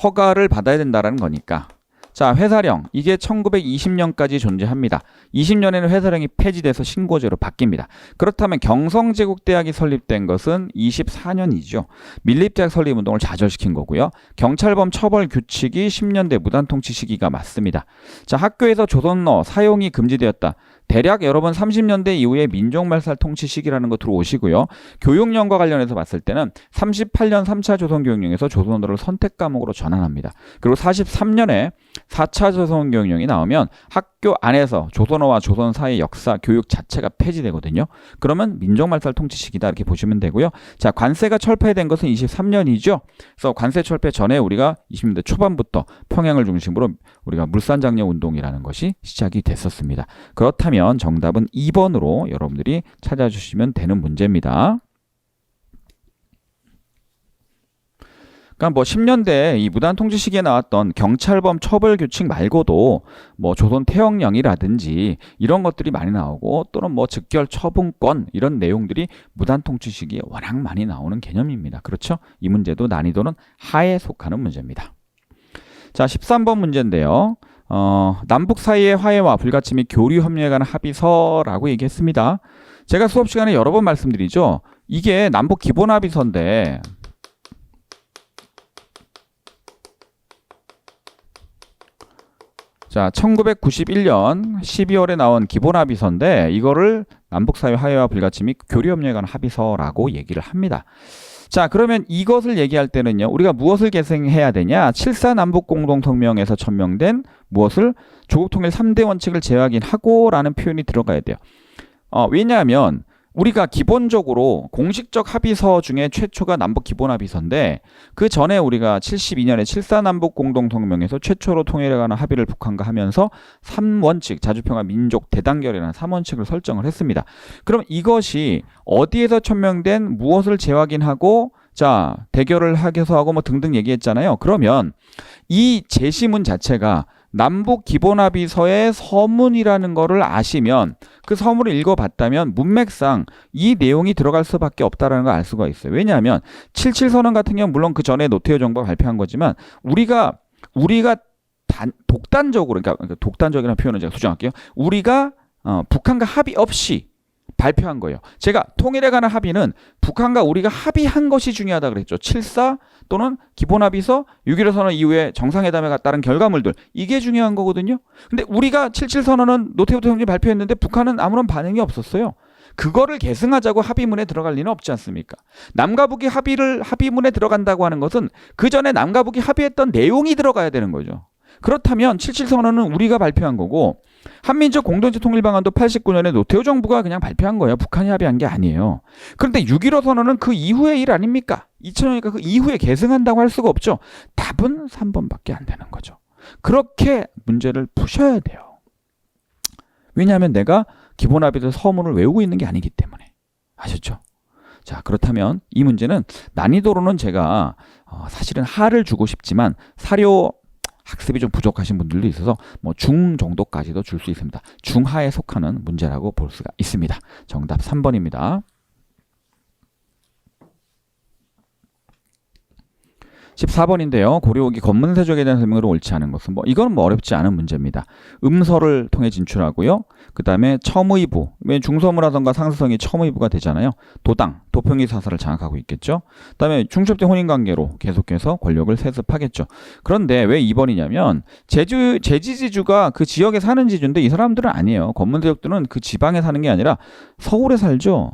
허가를 받아야 된다는 거니까. 자, 회사령. 이게 1920년까지 존재합니다. 20년에는 회사령이 폐지돼서 신고제로 바뀝니다. 그렇다면 경성제국대학이 설립된 것은 24년이죠. 밀립대학 설립운동을 좌절시킨 거고요. 경찰범 처벌 규칙이 10년대 무단통치 시기가 맞습니다. 자, 학교에서 조선어 사용이 금지되었다. 대략 여러분 30년대 이후에 민족말살 통치 시기라는 거 들어오시고요. 교육령과 관련해서 봤을 때는 38년 3차 조선교육령에서 조선어를 선택 과목으로 전환합니다. 그리고 43년에 4차 조선교육령이 나오면 학교 안에서 조선어와 조선 사회 역사 교육 자체가 폐지되거든요. 그러면 민족말살 통치 시기다 이렇게 보시면 되고요. 자, 관세가 철폐된 것은 23년이죠. 그래서 관세 철폐 전에 우리가 20년대 초반부터 평양을 중심으로 우리가 물산장려 운동이라는 것이 시작이 됐었습니다. 그렇다면 정답은 2번으로 여러분들이 찾아주시면 되는 문제입니다. 그러니까 뭐 10년대 이 무단 통치 시기에 나왔던 경찰범 처벌 규칙 말고도 뭐 조선 태형령이라든지 이런 것들이 많이 나오고 또는 뭐 즉결 처분권 이런 내용들이 무단 통치 시기에 워낙 많이 나오는 개념입니다. 그렇죠? 이 문제도 난이도는 하에 속하는 문제입니다. 자, 13번 문제인데요. 남북 사이의 화해와 불가침 및 교류 협력에 관한 합의서라고 얘기했습니다. 제가 수업 시간에 여러 번 말씀드리죠. 이게 남북 기본 합의서인데 자, 1991년 12월에 나온 기본 합의서인데 이거를 남북 사이 화해와 불가침 및 교류 협력에 관한 합의서라고 얘기를 합니다. 자, 그러면 이것을 얘기할 때는요. 우리가 무엇을 계승해야 되냐? 7.4 남북공동성명에서 천명된 무엇을 조국통일 3대 원칙을 재확인하고 라는 표현이 들어가야 돼요. 왜냐하면 우리가 기본적으로 공식적 합의서 중에 최초가 남북 기본 합의서인데 그 전에 우리가 72년에 7.4 남북공동성명에서 최초로 통일에 관한 합의를 북한과 하면서 3원칙, 자주평화 민족 대단결이라는 3원칙을 설정을 했습니다. 그럼 이것이 어디에서 천명된 무엇을 재확인하고 자, 대결을 하게서 하고 뭐 등등 얘기했잖아요. 그러면 이 제시문 자체가 남북 기본합의서의 서문이라는 거를 아시면 그 서문을 읽어봤다면 문맥상 이 내용이 들어갈 수밖에 없다는 걸 알 수가 있어요. 왜냐하면 77선언 같은 경우는 물론 그 전에 노태우 정부가 발표한 거지만 우리가 독단적으로 그러니까 독단적이라는 표현은 제가 수정할게요. 우리가 북한과 합의 없이 발표한 거예요. 제가 통일에 관한 합의는 북한과 우리가 합의한 것이 중요하다 그랬죠. 7.4 또는 기본합의서 6.15 선언 이후에 정상회담에 따른 결과물들 이게 중요한 거거든요. 근데 우리가 7.7 선언은 노태우 대통령이 발표했는데 북한은 아무런 반응이 없었어요. 그거를 계승하자고 합의문에 들어갈 리는 없지 않습니까? 남과 북이 합의문에 들어간다고 하는 것은 그 전에 남과 북이 합의했던 내용이 들어가야 되는 거죠. 그렇다면 7.7 선언은 우리가 발표한 거고 한민족 공동체 통일 방안도 89년에 노태우 정부가 그냥 발표한 거예요. 북한이 합의한 게 아니에요. 그런데 6.15 선언은 그 이후의 일 아닙니까? 2000년이니까 그 이후에 계승한다고 할 수가 없죠. 답은 3번밖에 안 되는 거죠. 그렇게 문제를 푸셔야 돼요. 왜냐하면 내가 기본합의들 서문을 외우고 있는 게 아니기 때문에. 아셨죠? 자, 그렇다면 이 문제는 난이도로는 제가 사실은 하를 주고 싶지만 사료 학습이 좀 부족하신 분들도 있어서 뭐 중 정도까지도 줄 수 있습니다. 중하에 속하는 문제라고 볼 수가 있습니다. 정답 3번입니다. 14번인데요. 고려오기 건문세족에 대한 설명으로 옳지 않은 것은 이건 어렵지 않은 문제입니다. 음서를 통해 진출하고요. 그 다음에 첨의부, 중서무라던가 상서성이 첨의부가 되잖아요. 도당, 도평이 사사를 장악하고 있겠죠. 그 다음에 중첩대 혼인관계로 계속해서 권력을 세습하겠죠. 그런데 왜 2번이냐면 제지지주가 그 지역에 사는 지주인데 이 사람들은 아니에요. 건문세족들은 그 지방에 사는 게 아니라 서울에 살죠.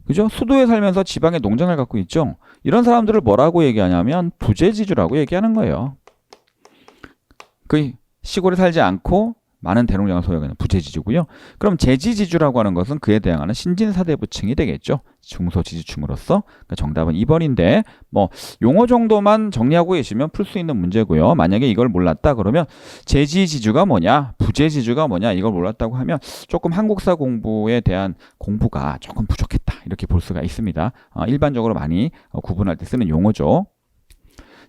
그죠? 수도에 살면서 지방에 농장을 갖고 있죠. 이런 사람들을 뭐라고 얘기하냐면 부재지주라고 얘기하는 거예요. 그 시골에 살지 않고 많은 대농장을 소유하는 부재지주고요. 그럼 제지지주라고 하는 것은 그에 대항하는 신진사대부층이 되겠죠. 중소지주층으로서. 그러니까 정답은 2번인데 용어 정도만 정리하고 계시면 풀 수 있는 문제고요. 만약에 이걸 몰랐다 그러면 제지지주가 뭐냐, 부재지주가 뭐냐 이걸 몰랐다고 하면 조금 한국사 공부에 대한 공부가 조금 부족했다 이렇게 볼 수가 있습니다. 일반적으로 많이 구분할 때 쓰는 용어죠.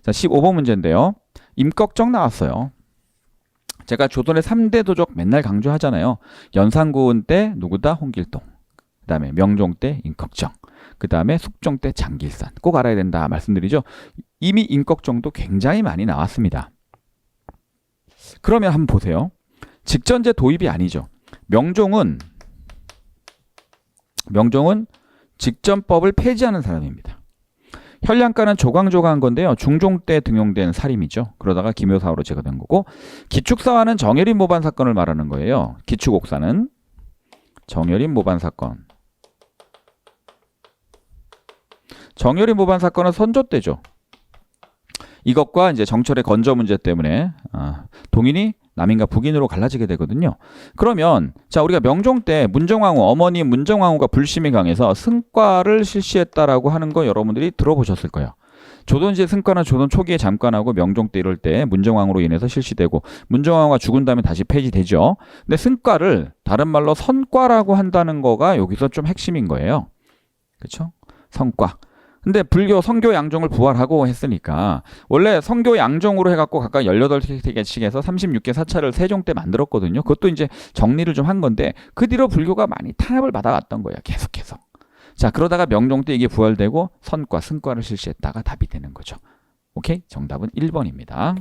자, 15번 문제인데요. 임꺽정 나왔어요. 제가 조선의 3대 도적 맨날 강조하잖아요. 연산군 때 누구다? 홍길동. 그 다음에 명종 때 임꺽정. 그 다음에 숙종 때 장길산. 꼭 알아야 된다 말씀드리죠. 이미 임꺽정도 굉장히 많이 나왔습니다. 그러면 한번 보세요. 직전제 도입이 아니죠. 명종은 직전법을 폐지하는 사람입니다. 현량가는 조광조가한 건데요. 중종 때 등용된 살인이죠. 그러다가 기묘사화로 제거된 거고, 기축사화는 정예린 모반 사건을 말하는 거예요. 기축옥사는 정예린 모반 사건. 정예린 모반 사건은 선조 때죠. 이것과 이제 정철의 건저 문제 때문에 동인이 남인과 북인으로 갈라지게 되거든요. 그러면 자, 우리가 명종 때 문정왕후, 어머니 문정왕후가 불심이 강해서 승과를 실시했다라고 하는 거 여러분들이 들어보셨을 거예요. 조선시대 승과는 조선 초기에 잠깐하고 명종 때 이럴 때 문정왕후로 인해서 실시되고 문정왕후가 죽은 다음에 다시 폐지되죠. 근데 승과를 다른 말로 선과라고 한다는 거가 여기서 좀 핵심인 거예요. 그렇죠? 선과. 근데 불교 성교 양종을 부활하고 했으니까 원래 성교 양종으로 해갖고 각각 18개씩에서 36개 사찰을 세종 때 만들었거든요. 그것도 이제 정리를 좀 한 건데 그 뒤로 불교가 많이 탄압을 받아왔던 거예요. 계속해서. 자, 그러다가 명종 때 이게 부활되고 선과, 승과를 실시했다가 답이 되는 거죠. 오케이? 정답은 1번입니다.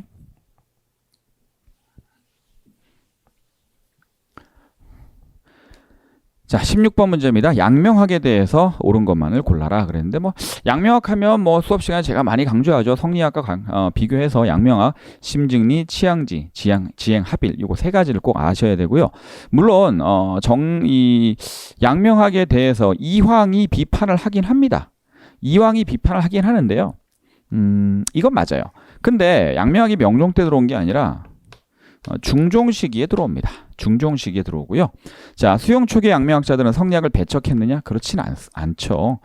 자, 16번 문제입니다. 양명학에 대해서 옳은 것만을 골라라 그랬는데 양명학 하면 수업 시간에 제가 많이 강조하죠. 성리학과 비교해서 양명학, 심증리, 치양지, 지행, 합일 요거 세 가지를 꼭 아셔야 되고요. 물론 이 양명학에 대해서 이황이 비판을 하긴 합니다. 이황이 비판을 하긴 하는데요. 이건 맞아요. 근데 양명학이 명종 때 들어온 게 아니라 중종 시기에 들어옵니다. 중종 시기에 들어오고요. 자, 수용 초기 양명학자들은 성리학을 배척했느냐? 그렇진 않죠.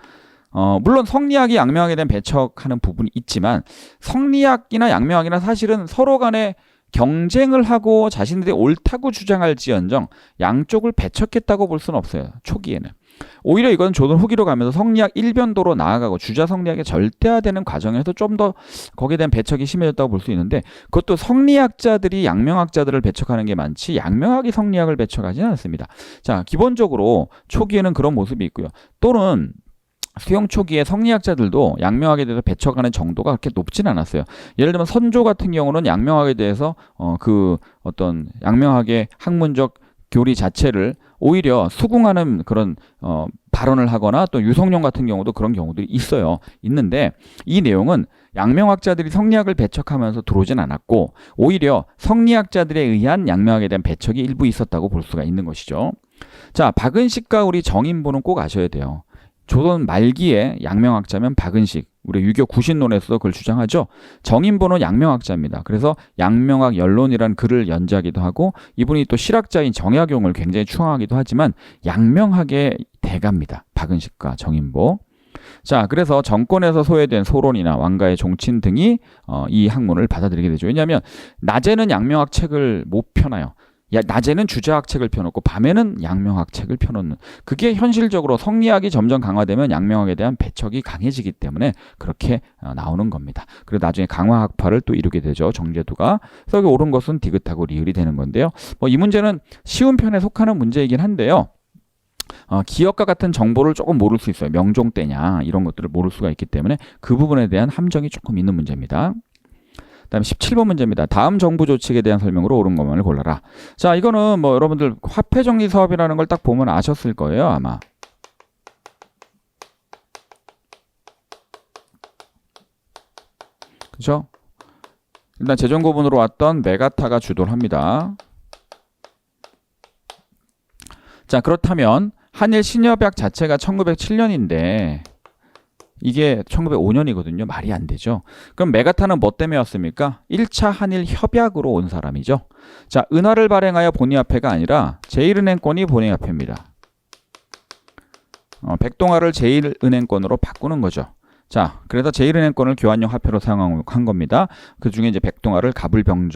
물론 성리학이 양명학에 대한 배척하는 부분이 있지만 성리학이나 양명학이나 사실은 서로 간에 경쟁을 하고 자신들이 옳다고 주장할지언정 양쪽을 배척했다고 볼 수는 없어요. 초기에는. 오히려 이건 조선 후기로 가면서 성리학 일변도로 나아가고 주자 성리학이 절대화되는 과정에서 좀 더 거기에 대한 배척이 심해졌다고 볼 수 있는데 그것도 성리학자들이 양명학자들을 배척하는 게 많지 양명학이 성리학을 배척하지는 않습니다. 자, 기본적으로 초기에는 그런 모습이 있고요. 또는 수용 초기에 성리학자들도 양명학에 대해서 배척하는 정도가 그렇게 높진 않았어요. 예를 들면 선조 같은 경우는 양명학에 대해서 그 어떤 양명학의 학문적 교리 자체를 오히려 수긍하는 그런 발언을 하거나 또 유성룡 같은 경우도 그런 경우들이 있는데 이 내용은 양명학자들이 성리학을 배척하면서 들어오진 않았고 오히려 성리학자들에 의한 양명학에 대한 배척이 일부 있었다고 볼 수가 있는 것이죠. 자, 박은식과 우리 정인보는 꼭 아셔야 돼요. 조선 말기에 양명학자면 박은식, 우리 유교 구신론에서도 그걸 주장하죠. 정인보는 양명학자입니다. 그래서 양명학 연론이라는 글을 연재하기도 하고 이분이 또 실학자인 정약용을 굉장히 추앙하기도 하지만 양명학의 대가입니다. 박은식과 정인보. 자, 그래서 정권에서 소외된 소론이나 왕가의 종친 등이 이 학문을 받아들이게 되죠. 왜냐하면 낮에는 양명학 책을 못 펴놔요. 낮에는 주자학 책을 펴놓고 밤에는 양명학 책을 펴놓는, 그게 현실적으로 성리학이 점점 강화되면 양명학에 대한 배척이 강해지기 때문에 그렇게 나오는 겁니다. 그리고 나중에 강화학파를 또 이루게 되죠. 정제도가. 그래서 여기 옳은 것은 디귿하고 리을이 되는 건데요. 이 문제는 쉬운 편에 속하는 문제이긴 한데요. 기억과 같은 정보를 조금 모를 수 있어요. 명종 때냐 이런 것들을 모를 수가 있기 때문에 그 부분에 대한 함정이 조금 있는 문제입니다. 다음에 17번 문제입니다. 다음 정부 조칙에 대한 설명으로 옳은 것만을 골라라. 자, 이거는 뭐 여러분들 화폐 정리 사업이라는 걸 딱 보면 아셨을 거예요, 아마. 그렇죠? 일단 재정고분으로 왔던 메가타가 주도를 합니다. 자, 그렇다면 한일 신협약 자체가 1907년인데 이게 1905년이거든요. 말이 안 되죠. 그럼 메가타는 뭐 때문에 왔습니까? 1차 한일 협약으로 온 사람이죠. 자, 은화를 발행하여 본위화폐가 아니라 제1은행권이 본위화폐입니다. 백동화를 제1은행권으로 바꾸는 거죠. 자, 그래서 제1은행권을 교환용 화폐로 사용한 겁니다. 그 중에 이제 백동화를 갑을병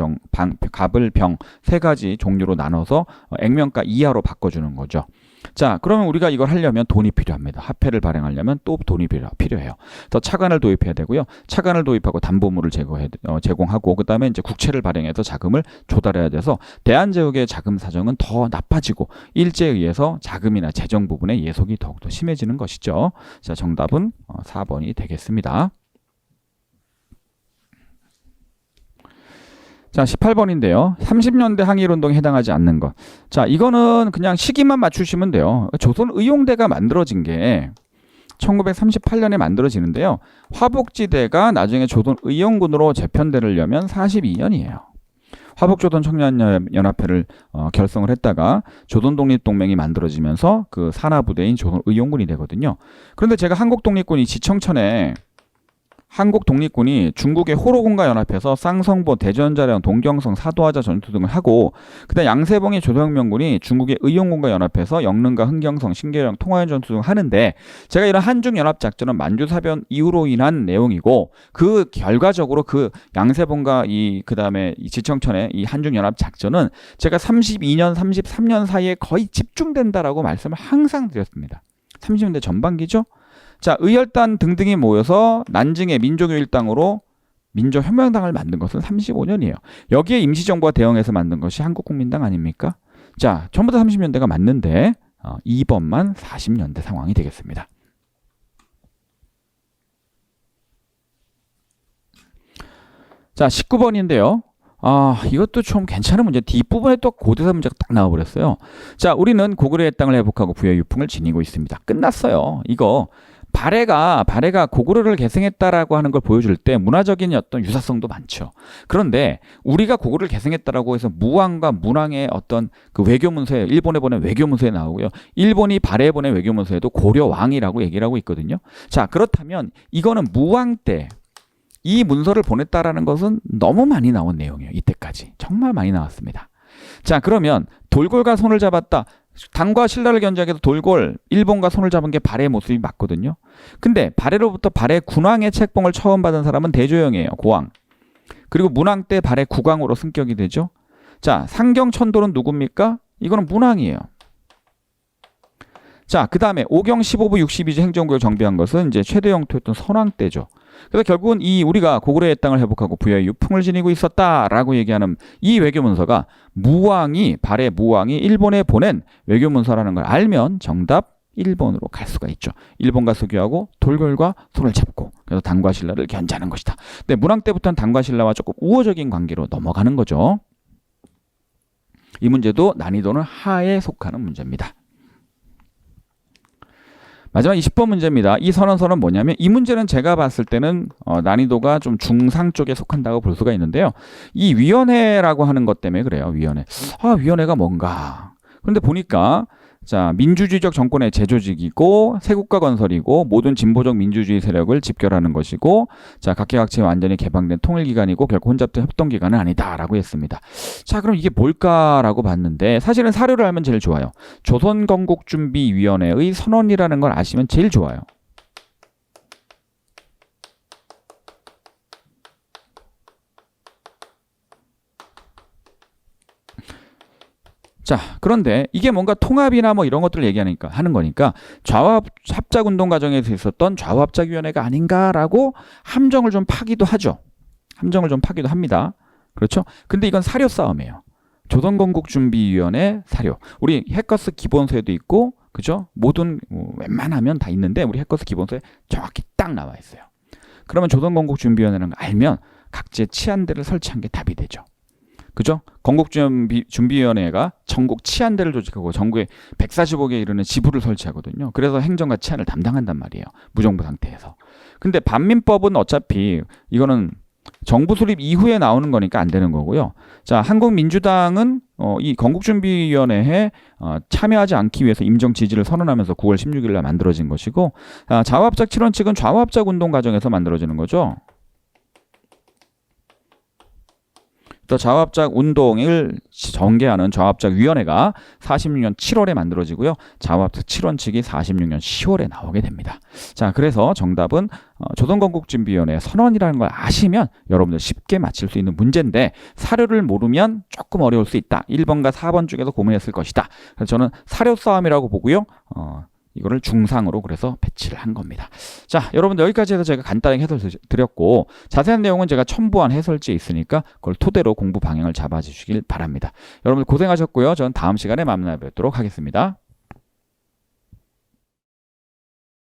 세 가지 종류로 나눠서 액면가 이하로 바꿔주는 거죠. 자, 그러면 우리가 이걸 하려면 돈이 필요합니다. 화폐를 발행하려면 또 돈이 필요해요. 그래서 차관을 도입해야 되고요. 차관을 도입하고 담보물을 제공하고 그 다음에 이제 국채를 발행해서 자금을 조달해야 돼서 대한제국의 자금 사정은 더 나빠지고 일제에 의해서 자금이나 재정 부분의 예속이 더욱더 심해지는 것이죠. 자, 정답은 4번이 되겠습니다. 자, 18번인데요. 30년대 항일운동에 해당하지 않는 것. 자, 이거는 그냥 시기만 맞추시면 돼요. 조선의용대가 만들어진 게 1938년에 만들어지는데요. 화북지대가 나중에 조선의용군으로 재편되려면 42년이에요. 화북조선 청년연합회를 결성을 했다가 조선독립동맹이 만들어지면서 그 산하부대인 조선의용군이 되거든요. 그런데 제가 한국독립군이 지청천에 한국 독립군이 중국의 호로군과 연합해서 쌍성보, 대전자령, 동경성, 사도하자 전투 등을 하고 그다음 양세봉의 조선혁명군이 중국의 의용군과 연합해서 영릉과 흥경성, 신계령, 통화연 전투 등을 하는데 제가 이런 한중연합작전은 만주사변 이후로 인한 내용이고 그 결과적으로 그 양세봉과 그다음에 이 지청천의 이 한중연합작전은 제가 32년, 33년 사이에 거의 집중된다라고 말씀을 항상 드렸습니다. 30년대 전반기죠. 자, 의열단 등등이 모여서 난징의 민족일당으로 민족혁명당을 만든 것은 35년이에요. 여기에 임시정부가 대응해서 만든 것이 한국국민당 아닙니까? 자, 전부 다 30년대가 맞는데 2번만 40년대 상황이 되겠습니다. 자, 19번인데요. 이것도 좀 괜찮은 문제. 뒷부분에 또 고대사 문제가 딱 나와버렸어요. 자, 우리는 고구려의 땅을 회복하고 부의 유풍을 지니고 있습니다. 끝났어요. 이거 발해가 고구려를 계승했다라고 하는 걸 보여줄 때 문화적인 어떤 유사성도 많죠. 그런데 우리가 고구려를 계승했다라고 해서 무왕과 문왕의 어떤 그 외교문서에, 일본에 보낸 외교문서에 나오고요. 일본이 발해에 보낸 외교문서에도 고려왕이라고 얘기를 하고 있거든요. 자, 그렇다면 이거는 무왕 때 이 문서를 보냈다라는 것은 너무 많이 나온 내용이에요. 이때까지 정말 많이 나왔습니다. 자, 그러면 돌골과 손을 잡았다. 당과 신라를 견제하기 위해서 돌골, 일본과 손을 잡은 게 발해의 모습이 맞거든요. 근데 발해로부터 발해 군왕의 책봉을 처음 받은 사람은 대조영이에요. 고왕. 그리고 문왕 때 발해 국왕으로 승격이 되죠. 자, 상경천도는 누굽니까? 이거는 문왕이에요. 자, 그 다음에 오경 15부 62조 행정구역 정비한 것은 이제 최대 영토였던 선왕 때죠. 그래서 결국은 우리가 고구려의 땅을 회복하고 부여의 유풍을 지니고 있었다라고 얘기하는 이 외교문서가 발해 무왕이 일본에 보낸 외교문서라는 걸 알면 정답 1번으로 갈 수가 있죠. 일본과 수교하고 돌골과 손을 잡고 그래서 당과 신라를 견제하는 것이다. 근데 문왕 때부터는 당과 신라와 조금 우호적인 관계로 넘어가는 거죠. 이 문제도 난이도는 하에 속하는 문제입니다. 마지막 20번 문제입니다. 이 선언서는 뭐냐면 이 문제는 제가 봤을 때는 난이도가 좀 중상 쪽에 속한다고 볼 수가 있는데요. 이 위원회라고 하는 것 때문에 그래요. 위원회가 뭔가. 그런데 보니까 자, 민주주의적 정권의 재조직이고 세국가 건설이고 모든 진보적 민주주의 세력을 집결하는 것이고 자, 각계각층에 완전히 개방된 통일기관이고 결코 혼잡된 협동기관은 아니다라고 했습니다. 자, 그럼 이게 뭘까라고 봤는데 사실은 사료를 알면 제일 좋아요. 조선건국준비위원회의 선언이라는 걸 아시면 제일 좋아요. 자, 그런데 이게 뭔가 통합이나 뭐 이런 것들을 얘기하니까 하는 거니까 좌우합작 운동 과정에서 있었던 좌우합작위원회가 아닌가라고 함정을 좀 파기도 하죠. 함정을 좀 파기도 합니다. 그렇죠? 근데 이건 사료 싸움이에요. 조선건국준비위원회 사료. 우리 해커스 기본서에도 있고, 그죠? 모든 웬만하면 다 있는데 우리 해커스 기본서에 정확히 딱 나와 있어요. 그러면 조선건국준비위원회라는 걸 알면 각지의 치안대를 설치한 게 답이 되죠. 그죠? 건국준비위원회가 전국 치안대를 조직하고 전국에 145개 이르는 지부를 설치하거든요. 그래서 행정과 치안을 담당한단 말이에요. 무정부 상태에서. 근데 반민법은 어차피 이거는 정부 수립 이후에 나오는 거니까 안 되는 거고요. 자, 한국민주당은 이 건국준비위원회에 참여하지 않기 위해서 임정 지지를 선언하면서 9월 16일 날 만들어진 것이고, 좌우합작 7원칙은 좌우합작 운동 과정에서 만들어지는 거죠. 또 좌우합작 운동을 전개하는 좌우합작위원회가 46년 7월에 만들어지고요. 좌우합작 7원칙이 46년 10월에 나오게 됩니다. 자, 그래서 정답은 조선건국준비위원회 선언이라는 걸 아시면 여러분들 쉽게 맞힐 수 있는 문제인데 사료를 모르면 조금 어려울 수 있다. 1번과 4번 중에서 고민했을 것이다. 그래서 저는 사료 싸움이라고 보고요. 이거를 중상으로 그래서 배치를 한 겁니다. 자, 여러분들 여기까지 해서 제가 간단하게 해설 드렸고 자세한 내용은 제가 첨부한 해설지에 있으니까 그걸 토대로 공부 방향을 잡아주시길 바랍니다. 여러분들 고생하셨고요. 저는 다음 시간에 만나 뵙도록 하겠습니다.